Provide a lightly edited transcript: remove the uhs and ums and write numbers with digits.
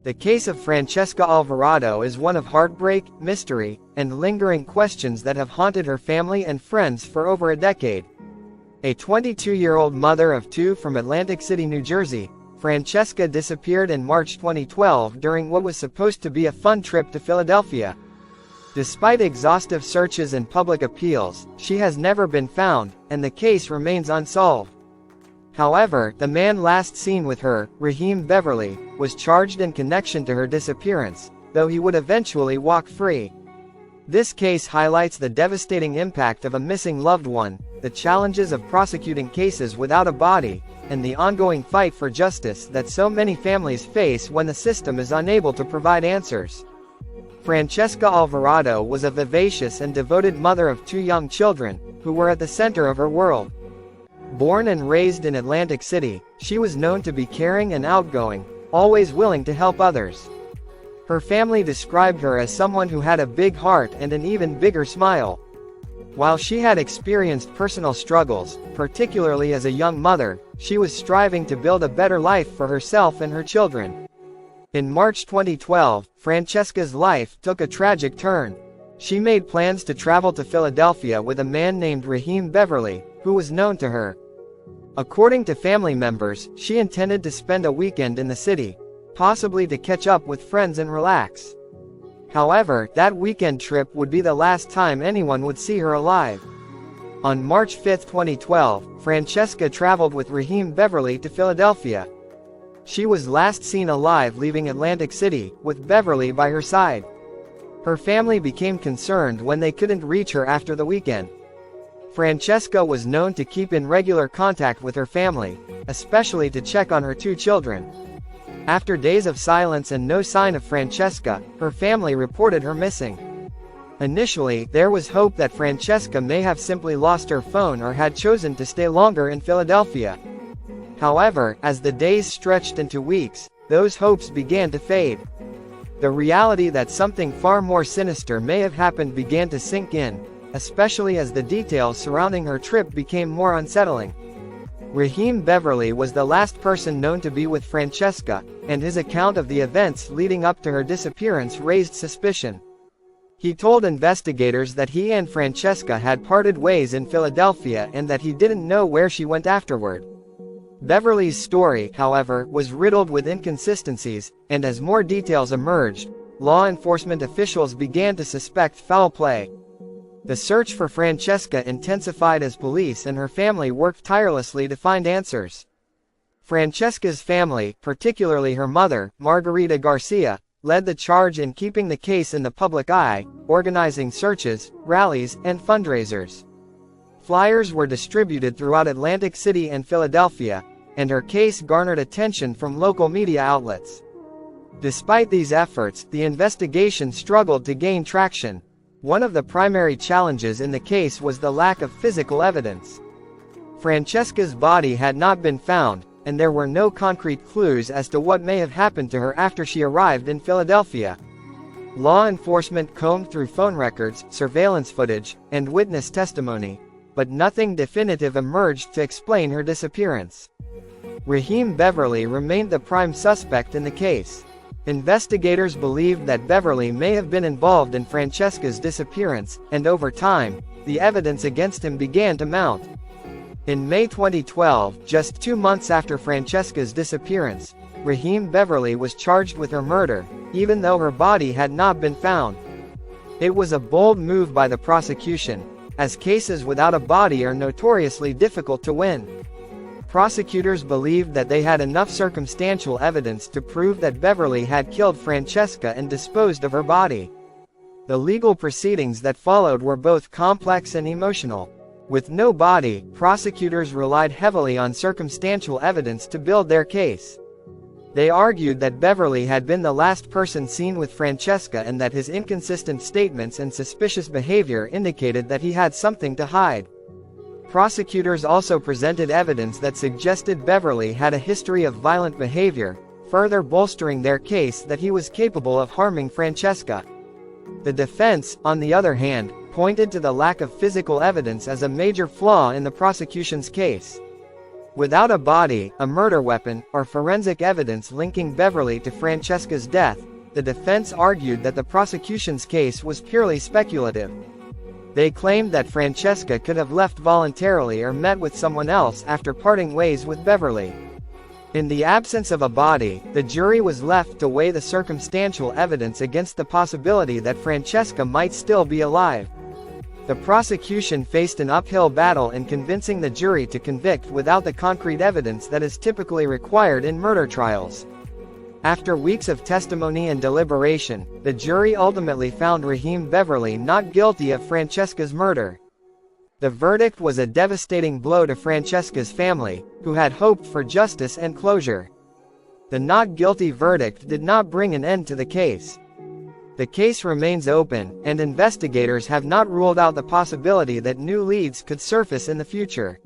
The case of Franchesca Alvarado is one of heartbreak, mystery, and lingering questions that have haunted her family and friends for over a decade. A 22-year-old mother of two from Atlantic City, New Jersey, Franchesca disappeared in March 2012 during what was supposed to be a fun trip to Philadelphia. Despite exhaustive searches and public appeals, she has never been found, and the case remains unsolved. However, the man last seen with her, Raheem Beverly, was charged in connection to her disappearance, though he would eventually walk free. This case highlights the devastating impact of a missing loved one, the challenges of prosecuting cases without a body, and the ongoing fight for justice that so many families face when the system is unable to provide answers. Franchesca Alvarado was a vivacious and devoted mother of two young children, who were at the center of her world. Born and raised in Atlantic City, she was known to be caring and outgoing, always willing to help others. Her family described her as someone who had a big heart and an even bigger smile. While she had experienced personal struggles, particularly as a young mother, she was striving to build a better life for herself and her children. In March 2012, Franchesca's life took a tragic turn. She made plans to travel to Philadelphia with a man named Raheem Beverly, who was known to her. According to family members, she intended to spend a weekend in the city, possibly to catch up with friends and relax. However, that weekend trip would be the last time anyone would see her alive. On March 5, 2012, Franchesca traveled with Raheem Beverly to Philadelphia. She was last seen alive leaving Atlantic City, with Beverly by her side. Her family became concerned when they couldn't reach her after the weekend. Franchesca was known to keep in regular contact with her family, especially to check on her two children. After days of silence and no sign of Franchesca, her family reported her missing. Initially, there was hope that Franchesca may have simply lost her phone or had chosen to stay longer in Philadelphia. However, as the days stretched into weeks, those hopes began to fade. The reality that something far more sinister may have happened began to sink in, especially as the details surrounding her trip became more unsettling. Raheem Beverly was the last person known to be with Franchesca, and his account of the events leading up to her disappearance raised suspicion. He told investigators that he and Franchesca had parted ways in Philadelphia and that he didn't know where she went afterward. Beverly's story, however, was riddled with inconsistencies, and as more details emerged, law enforcement officials began to suspect foul play. The search for Franchesca intensified as police and her family worked tirelessly to find answers. Francesca's family, particularly her mother, Margarita Garcia, led the charge in keeping the case in the public eye, organizing searches, rallies, and fundraisers. Flyers were distributed throughout Atlantic City and Philadelphia, and her case garnered attention from local media outlets. Despite these efforts, the investigation struggled to gain traction. One of the primary challenges in the case was the lack of physical evidence. Francesca's body had not been found, and there were no concrete clues as to what may have happened to her after she arrived in Philadelphia. Law enforcement combed through phone records, surveillance footage, and witness testimony, but nothing definitive emerged to explain her disappearance. Raheem Beverly remained the prime suspect in the case. Investigators believed that Beverly may have been involved in Francesca's disappearance, and over time, the evidence against him began to mount. In May 2012, just 2 months after Francesca's disappearance, Raheem Beverly was charged with her murder, even though her body had not been found. It was a bold move by the prosecution, as cases without a body are notoriously difficult to win. Prosecutors believed that they had enough circumstantial evidence to prove that Beverly had killed Franchesca and disposed of her body. The legal proceedings that followed were both complex and emotional. With no body, prosecutors relied heavily on circumstantial evidence to build their case. They argued that Beverly had been the last person seen with Franchesca and that his inconsistent statements and suspicious behavior indicated that he had something to hide. Prosecutors also presented evidence that suggested Beverly had a history of violent behavior, further bolstering their case that he was capable of harming Franchesca. The defense, on the other hand, pointed to the lack of physical evidence as a major flaw in the prosecution's case. Without a body, a murder weapon, or forensic evidence linking Beverly to Franchesca's death, the defense argued that the prosecution's case was purely speculative. They claimed that Franchesca could have left voluntarily or met with someone else after parting ways with Beverly. In the absence of a body, the jury was left to weigh the circumstantial evidence against the possibility that Franchesca might still be alive. The prosecution faced an uphill battle in convincing the jury to convict without the concrete evidence that is typically required in murder trials. After weeks of testimony and deliberation, the jury ultimately found Raheem Beverly not guilty of Franchesca's murder. The verdict was a devastating blow to Franchesca's family, who had hoped for justice and closure. The not guilty verdict did not bring an end to the case. The case remains open, and investigators have not ruled out the possibility that new leads could surface in the future.